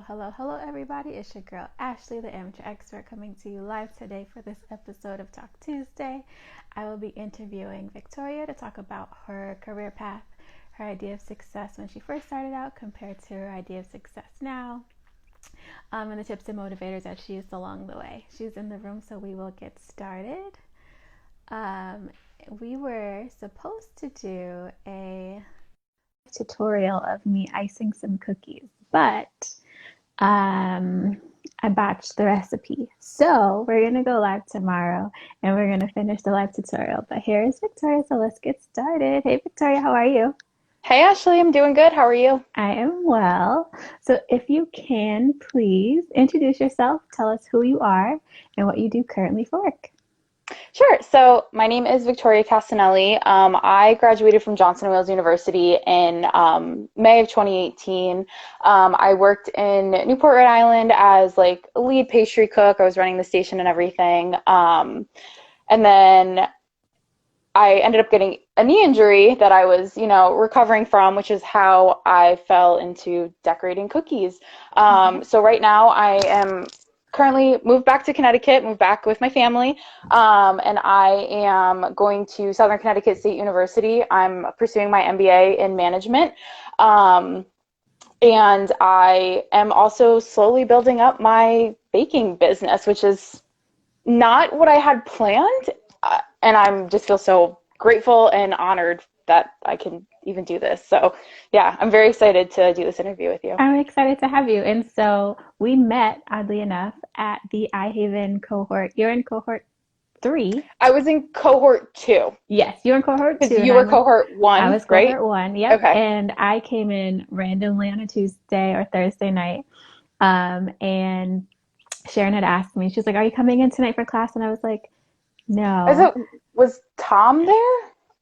Hello, everybody. It's your girl, Ashley, the amateur expert, coming to you live today for this episode of Talk Tuesday. I will be interviewing Victoria to talk about her career path, her idea of success when she first started out compared to her idea of success now, and the tips and motivators that she used along the way. She's in the room, so we will get started. We were supposed to do a tutorial of me icing some cookies, but I botched the recipe. So we're going to go live tomorrow and we're going to finish the live tutorial. But here is Victoria, so let's get started. Hey, Victoria, how are you? Hey, Ashley, I'm doing good. How are you? I am well. So if you can, please introduce yourself, tell us who you are and what you do currently for work. Sure. So my name is Victoria Casinelli. I graduated from Johnson & Wales University in May of 2018. I worked in Newport, Rhode Island as like a lead pastry cook. I was running the station and everything. And then I ended up getting a knee injury that I was, recovering from, which is how I fell into decorating cookies. So right now I am currently moved back to Connecticut, moved back with my family, and I am going to Southern Connecticut State University. I'm pursuing my MBA in management, and I am also slowly building up my baking business, which is not what I had planned, and I'm just feel so grateful and honored that I can even do this. So yeah, I'm very excited to do this interview with you. I'm excited to have you. And so we met, oddly enough, at the iHaven cohort. You're in cohort 3. I was in cohort 2. Yes, you were in cohort 2. You were cohort 1, I was right? cohort 1, yep. Okay. And I came in randomly on a Tuesday or Thursday night. And Sharon had asked me, she was like, "Are you coming in tonight for class?" And I was like, "No." Was Tom there?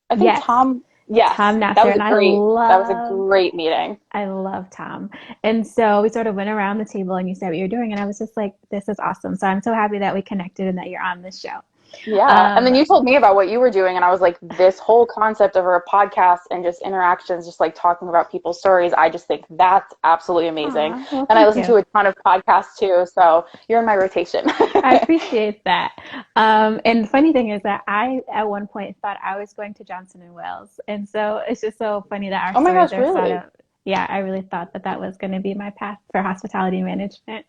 I think Yes. Tom. Yes, Tom Nasser, that was and great. That was a great meeting. I love Tom. And so we sort of went around the table and you said what you're doing. And I was just like, this is awesome. So I'm so happy that we connected and that you're on this show. Yeah. And then you told me about what you were doing. And I was like, this whole concept of a podcast and just interactions, just like talking about people's stories, I just think that's absolutely amazing. Well, and I listen to a ton of podcasts too. So you're in my rotation. I appreciate that. And the funny thing is that I, at one point, thought I was going to Johnson & Wales. And so it's just so funny that our stories are sort of, yeah, I really thought that was going to be my path for hospitality management.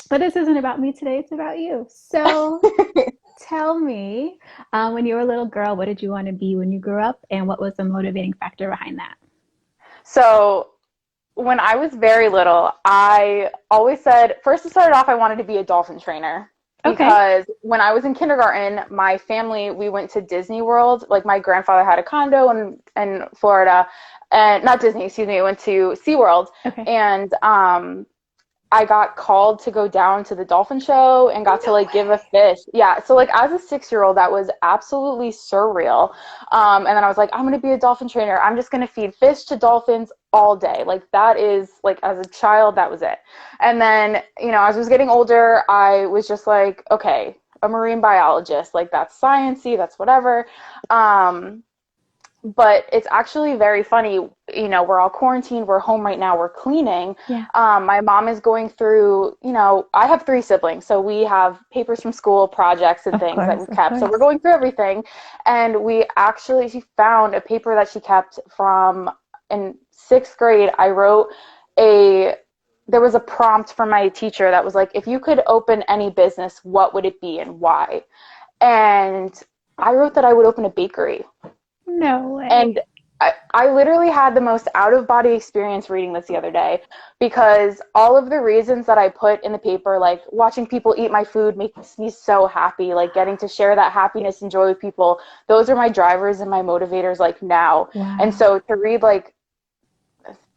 But this isn't about me today, it's about you. So tell me, when you were a little girl, what did you want to be when you grew up, and what was the motivating factor behind that? So when I was very little, I always said, first it started off, I wanted to be a dolphin trainer. Because when I was in kindergarten, my family, we went to Disney World. Like my grandfather had a condo in Florida, and not Disney, excuse me, I went to SeaWorld. And I got called to go down to the dolphin show and got to like give a fish. Yeah. So like as a 6-year-old, that was absolutely surreal. And then I was like, I'm going to be a dolphin trainer. I'm just going to feed fish to dolphins all day. Like that is like, as a child, that was it. And then, as I was getting older, I was just like, okay, a marine biologist, like that's sciencey, that's whatever. But it's actually very funny, we're all quarantined, we're home right now, we're cleaning. Yeah. My mom is going through, I have 3 siblings, so we have papers from school, projects and things that we've kept. So we're going through everything. And she found a paper that she kept from in 6th grade. I wrote there was a prompt from my teacher that was like, if you could open any business, what would it be and why? And I wrote that I would open a bakery. No way. And I literally had the most out-of-body experience reading this the other day, because all of the reasons that I put in the paper, like watching people eat my food makes me so happy, like getting to share that happiness and joy with people, those are my drivers and my motivators like now. Wow. And so to read, like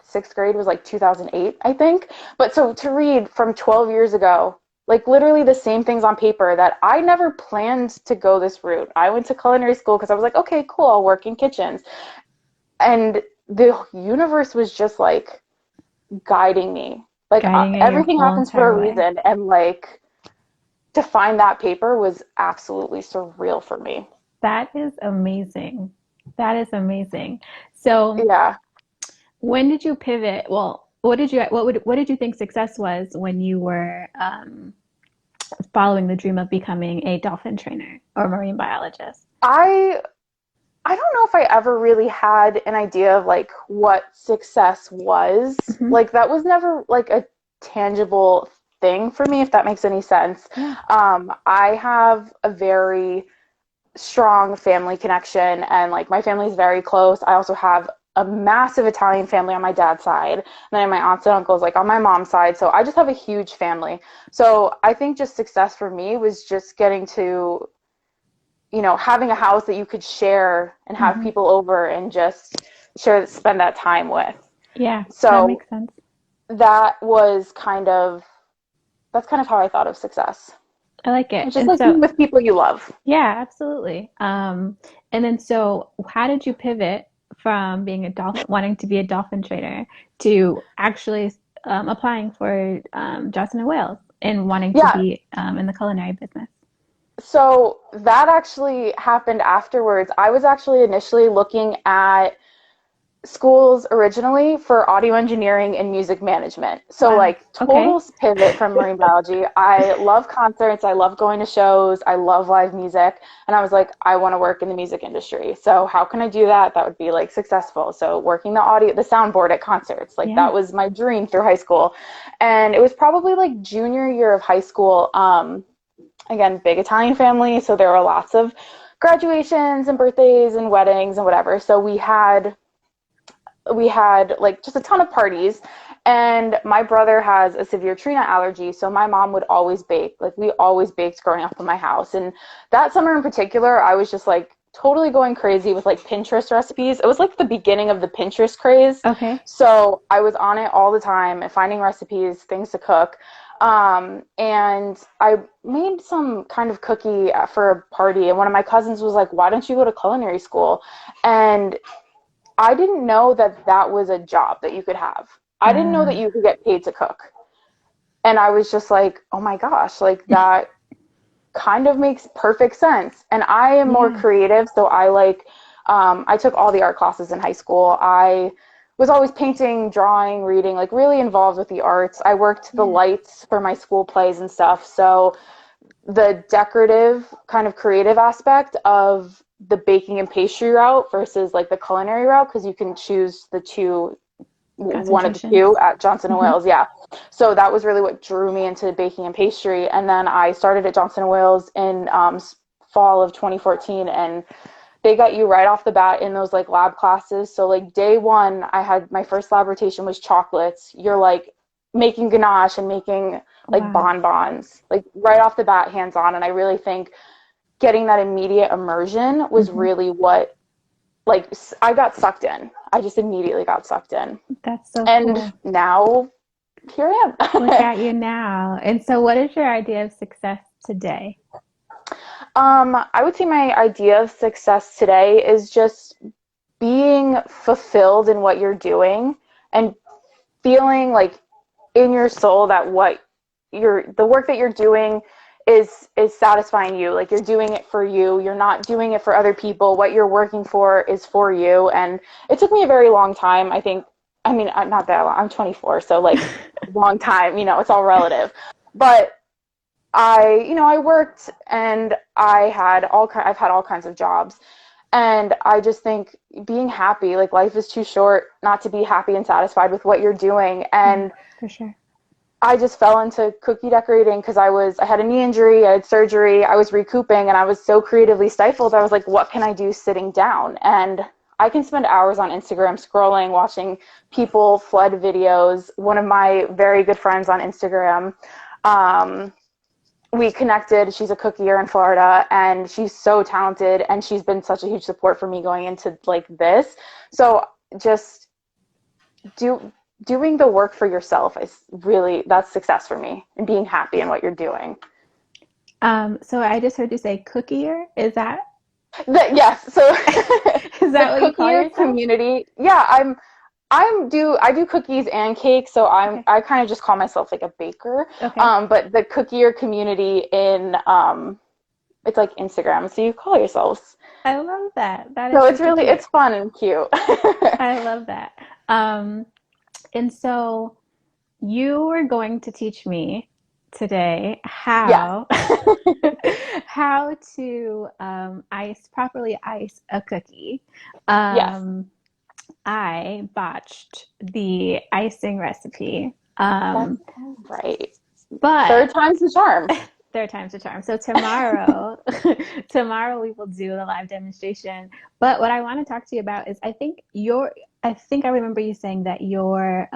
6th grade was like 2008, I think. But so to read from 12 years ago, like literally the same things on paper, that I never planned to go this route. I went to culinary school because I was like, okay, cool, I'll work in kitchens. And the universe was just like guiding me. Like everything happens for a reason. And like to find that paper was absolutely surreal for me. That is amazing. That is amazing. So yeah. When did you pivot? Well, what did you think success was when you were following the dream of becoming a dolphin trainer or marine biologist? I don't know if I ever really had an idea of like what success was. Hmm. Like that was never like a tangible thing for me, if that makes any sense. Yeah. I have a very strong family connection, and like my family's very close. I also have a massive Italian family on my dad's side, and then my aunts and uncles like on my mom's side. So I just have a huge family. So I think just success for me was just getting to, having a house that you could share and have Hmm. people over and just spend that time with. Yeah, that So makes sense. that was that's kind of how I thought of success. I like it. It's just And like so, being with people you love. yeah, absolutely. And then so how did you pivot from being a dolphin, wanting to be a dolphin trainer to actually applying for Johnson and Wales and wanting to Yeah, be in the culinary business? so that actually happened afterwards. I was actually initially looking at schools originally for audio engineering and music management. So Wow. like Okay. total pivot from marine biology. I love concerts, I love going to shows, I love live music, and I was like, I want to work in the music industry. So how can I do that? That would be like successful. So working the soundboard at concerts, like Yeah. that was my dream through high school. And it was probably like junior year of high school. Again, big Italian family, so there were lots of graduations and birthdays and weddings and whatever. So we had like just a ton of parties, and my brother has a severe tree nut allergy, so my mom would always bake. Like we always baked growing up in my house. And that summer in particular, I was just like totally going crazy with like Pinterest recipes. It was like the beginning of the Pinterest craze. Okay. So I was on it all the time and finding recipes, things to cook. And I made some kind of cookie for a party, and one of my cousins was like, why don't you go to culinary school? And I didn't know that that was a job that you could have. I didn't know that Uh, you could get paid to cook. And I was just like, oh my gosh, like that kind of makes perfect sense. And I am more yeah. creative, so I took all the art classes in high school. I was always painting, drawing, reading, like really involved with the arts. I worked the Yeah. lights for my school plays and stuff. So the decorative kind of creative aspect of the baking and pastry route versus like the culinary route, because you can choose one of the Concentrations. two at Johnson and Hmm. Wales. Yeah. So that was really what drew me into baking and pastry. And then I started at Johnson and Wales in fall of 2014, and they got you right off the bat in those like lab classes. So like day one, I had my first lab rotation was chocolates. You're like making ganache and making like Wow. bonbons, like right off the bat, hands on. And I really think getting that immediate immersion was Hmm. really what, like, I got sucked in. I just immediately got sucked in. That's so And cool. now here I Look am. at you now. And so, what is your idea of success today? I would say my idea of success today is just being fulfilled in what you're doing and feeling like in your soul that the work that you're doing is satisfying you. Like you're doing it for you. You're not doing it for other people. What you're working for is for you. And it took me a very long time. I'm not that long. I'm 24, so like long time, it's all relative. But I worked, and I've had all kinds of jobs. And I just think being happy, like life is too short not to be happy and satisfied with what you're doing. Yeah, And for sure. I just fell into cookie decorating because I had a knee injury, I had surgery, I was recouping, and I was so creatively stifled. I was like, what can I do sitting down? And I can spend hours on Instagram scrolling, watching people flood videos. One of my very good friends on Instagram, um, we connected. She's a cookier in Florida, and she's so talented, and she's been such a huge support for me going into like this. So just doing the work for yourself is really, that's success for me, and being happy in what you're doing. So I just heard you say cookier. Yes, so Is the that what you call cookier yourself? community, yeah, I do cookies and cakes, so Okay. I kind of just call myself like a baker. Okay. But the cookier community in it's like Instagram, so you call yourselves. I love that. That So is super cute. it's fun and cute. I love that. Um, And so you were going to teach me today Yeah. how to properly ice a cookie. Yes. Um, I botched the icing recipe, That's all right. but Third time's the charm. third time's the charm. So tomorrow, tomorrow we will do the live demonstration. But what I want to talk to you about is I think I remember you saying that your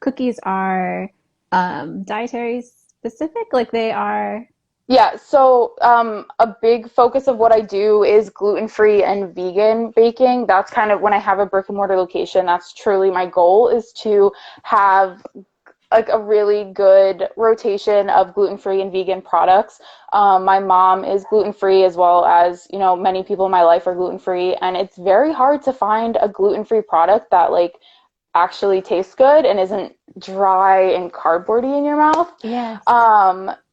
cookies are dietary specific, like they are. Yeah, so a big focus of what I do is gluten-free and vegan baking. That's kind of when I have a brick and mortar location, that's truly my goal, is to have like a really good rotation of gluten-free and vegan products. My mom is gluten-free, as well as, many people in my life are gluten-free, and it's very hard to find a gluten-free product that like actually tastes good and isn't dry and cardboardy in your mouth. Yes.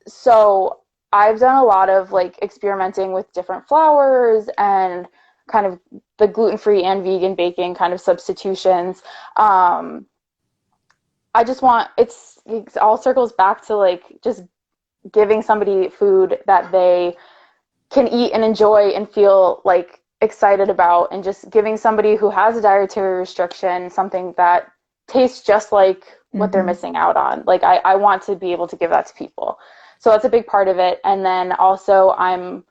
So I've done a lot of like experimenting with different flours and kind of the gluten-free and vegan baking kind of substitutions. I just want it all circles back to like just giving somebody food that they can eat and enjoy and feel like excited about, and just giving somebody who has a dietary restriction something that tastes just like what they're missing out on. Like I want to be able to give that to people. So that's a big part of it. And then also I'm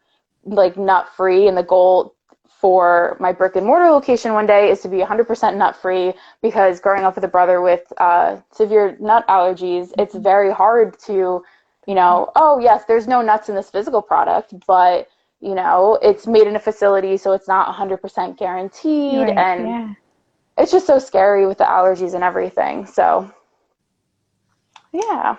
like nut free, and the goal for my brick and mortar location one day is to be 100% nut free, because growing up with a brother with severe nut allergies, it's very hard to, oh yes, there's no nuts in this physical product, but it's made in a facility, so it's not 100% guaranteed. Right. And Yeah. it's just so scary with the allergies and everything. So yeah.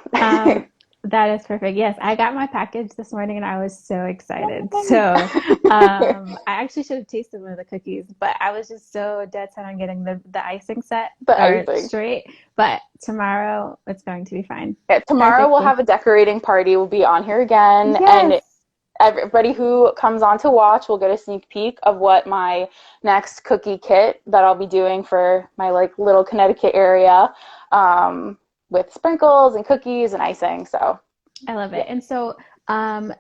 That is perfect. Yes, I got my package this morning and I was so excited. So, I actually should have tasted one of the cookies, but I was just so dead set on getting the icing set The or icing. straight. But tomorrow it's going to be fine. Yeah, tomorrow we'll Perfectly. have a decorating party. We'll be on here again, and Yes. everybody who comes on to watch will get a sneak peek of what my next cookie kit that I'll be doing for my like little Connecticut area, with sprinkles and cookies and icing. So I love it. yeah. And so,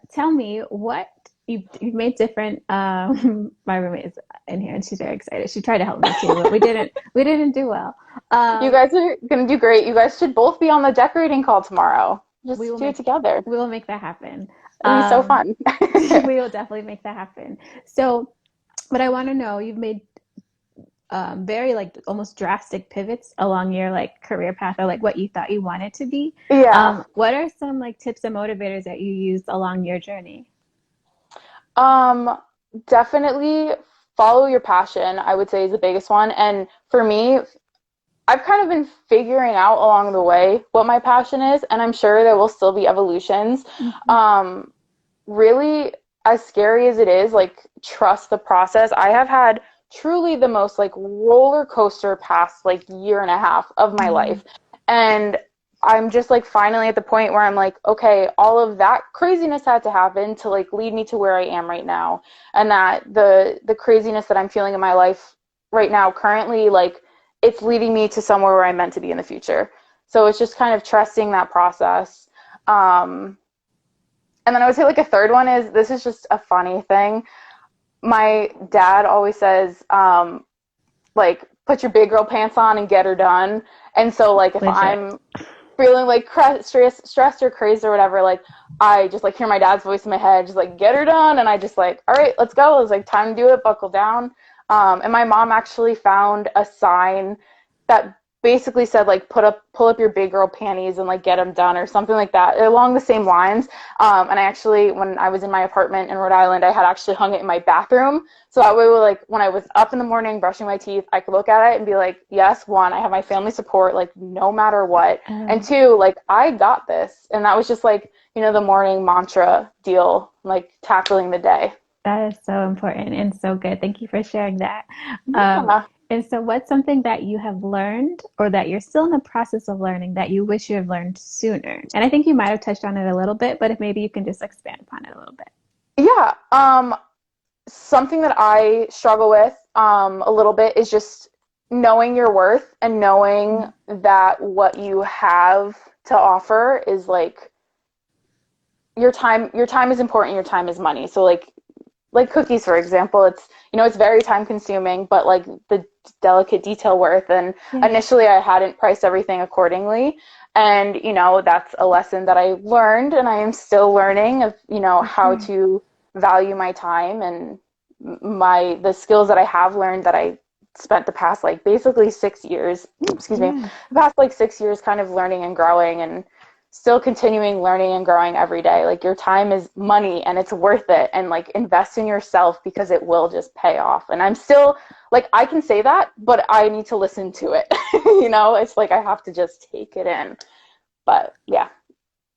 tell me what you've made different. My roommate is in here and she's very excited. She tried to help me too, but we didn't do well. You Um, guys are gonna do great. You guys should both be on the decorating call tomorrow. we Just will do it make together. we will make that happen. It'll be so fun. We will definitely make that happen. So, but I want to know, you've made very like almost drastic pivots along your like career path, or like what you thought you wanted to be. Yeah. What are some like tips and motivators that you used along your journey? Um, Definitely follow your passion, I would say, is the biggest one. And for me, I've kind of been figuring out along the way what my passion is, and I'm sure there will still be evolutions. Mm-hmm. Um, Really, as scary as it is, like trust the process. I have had truly the most like roller coaster past like year and a half of my Mm-hmm. life. And I'm just like finally at the point where I'm like, okay, all of that craziness had to happen to like lead me to where I am right now. And that the craziness that I'm feeling in my life right now currently, like it's leading me to somewhere where I'm meant to be in the future. So it's just kind of trusting that process. And then I would say like a third one is, this is just a funny thing. My dad always says, like, put your big girl pants on and get her done. And so like if Legit. I'm feeling like stressed or crazy or whatever, like I just like hear my dad's voice in my head, just like get her done, and I just like, all right, let's go. It's like time to do it. Buckle down. And my mom actually found a sign that basically said like pull up your big girl panties and like get them done, or something like that, along the same lines. And I actually, when I was in my apartment in Rhode Island, I had actually hung it in my bathroom, so that way, like when I was up in the morning brushing my teeth, I could look at it and be like, yes, one, I have my family support, like no matter what, and Um, two, like I got this. And that was just like, the morning mantra deal, like tackling the day. that is so important and so good. Thank you for sharing that. Um, Yeah. and so, what's something that you have learned or that you're still in the process of learning that you wish you had learned sooner? And I think you might have touched on it a little bit, but if maybe you can just expand upon it a little bit. Yeah. Something that I struggle with a little bit is just knowing your worth and knowing that what you have to offer is like your time is important, your time is money. So like cookies, for example, it's, it's very time consuming, but like the delicate detail worth. And Yeah. initially I hadn't priced everything accordingly. And, that's a lesson that I learned, and I am still learning of, how to value my time and the skills that I have learned that I spent the past, like basically 6 years, the past like 6 years kind of learning and growing, and still continuing learning and growing every day. Like, your time is money and it's worth it, and like invest in yourself because it will just pay off. And I'm still like, I can say that, but I need to listen to it. It's like I have to just take it in. But yeah.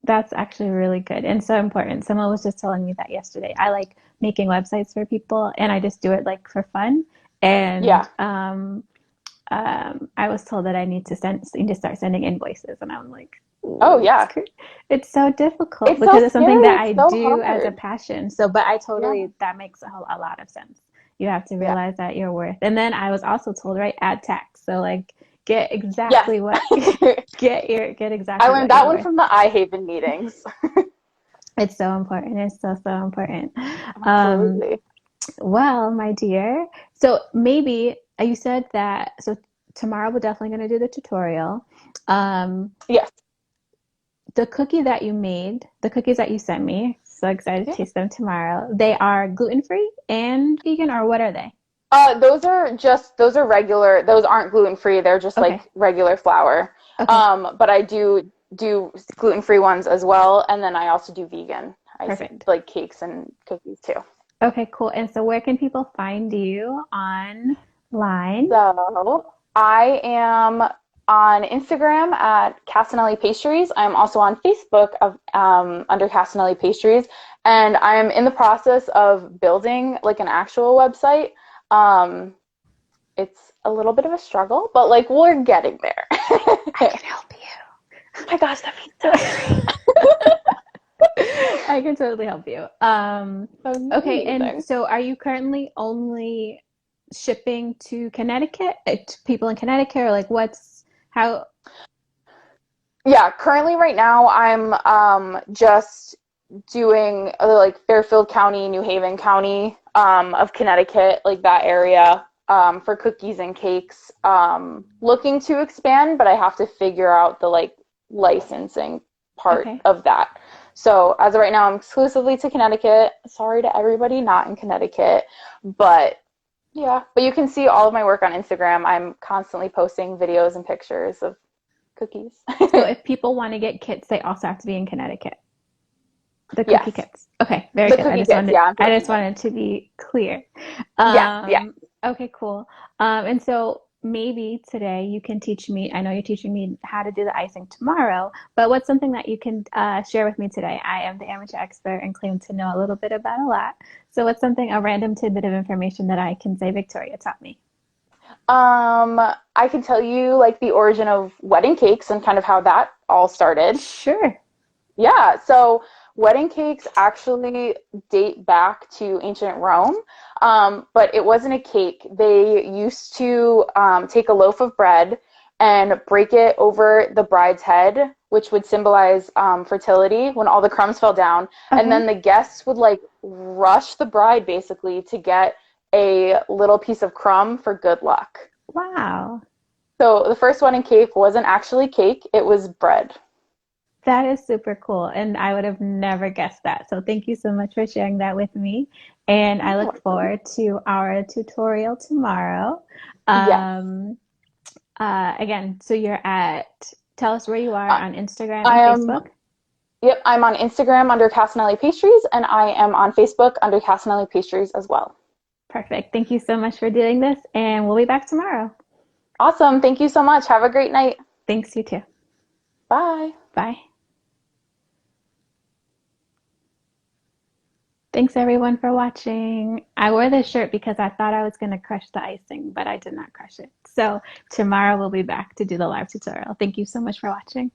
That's actually really good and so important. Someone was just telling me that yesterday. I like making websites for people, and I just do it like for fun. And Yeah. I was told that I need to start sending invoices, and I'm like, Oh yeah. It's so difficult It's because so it's something scary. that I It's so do as a hard. passion. So, but I totally, Yeah. that makes a lot of sense. You have to Yeah. realize that you're worth. And then I was also told, right, add tax. So like get Yes. exactly what get I exactly learned what that you're one worth. from the iHaven meetings. It's so important. It's so, so important. Um, Absolutely. well, my dear, so maybe you said that, so tomorrow we're definitely going to do the tutorial. Um, Yes. the cookie that you made, the cookies that you sent me, so excited to Yeah. taste them tomorrow. They are gluten-free and vegan, or what are they? Those are regular. Those aren't gluten free. They're just Okay. like regular flour. Okay. But I do gluten free ones as well, and then I also do vegan icing, Perfect. like cakes and cookies too. Okay, cool. And so where can people find you online? So I am on Instagram at Casinelli Pastries. I'm also on Facebook under Casinelli Pastries, and I'm in the process of building like an actual website. Um, it's a little bit of a struggle, but like we're getting there. I can help you. Oh my gosh, that'd be so great. I can totally help you. Okay, and Amazing. so are you currently only shipping to Connecticut, to people in Connecticut, or like how? Yeah, currently right now I'm just doing like Fairfield County, New Haven County of Connecticut, like that area for cookies and cakes. Looking to expand, but I have to figure out the like licensing part Okay. of that. So as of right now, I'm exclusively to Connecticut. Sorry to everybody not in Connecticut, but yeah. But you can see all of my work on Instagram. I'm constantly posting videos and pictures of cookies. So if people want to get kits, they also have to be in Connecticut. The cookie Yes. kits. Okay, very The good. cookie kits, yeah, I'm I posting just those. wanted to be clear. Yeah, yeah. Okay, cool. And so maybe today you can teach me, I know you're teaching me how to do the icing tomorrow, but what's something that you can share with me today? I am the amateur expert and claim to know a little bit about a lot. So what's a random tidbit of information that I can say Victoria taught me? I can tell you like the origin of wedding cakes and kind of how that all started. Sure. Yeah, so wedding cakes actually date back to ancient Rome, but it wasn't a cake. They used to take a loaf of bread and break it over the bride's head, which would symbolize fertility when all the crumbs fell down. And then Okay. the guests would like rush the bride basically to get a little piece of crumb for good luck. Wow. So the first wedding cake wasn't actually cake, it was bread. That is super cool. And I would have never guessed that. So thank you so much for sharing that with me. And You're I look welcome. forward to our tutorial tomorrow. Yes. Um, again, so tell us where you are Uh, on Instagram I and am, Facebook. yep, I'm on Instagram under Casinelli Pastries, and I am on Facebook under Casinelli Pastries as well. Perfect. Thank you so much for doing this. And we'll be back tomorrow. Awesome. Thank you so much. Have a great night. Thanks, you too. Bye. Bye. Thanks everyone for watching. I wore this shirt because I thought I was going to crush the icing, but I did not crush it. So tomorrow we'll be back to do the live tutorial. Thank you so much for watching.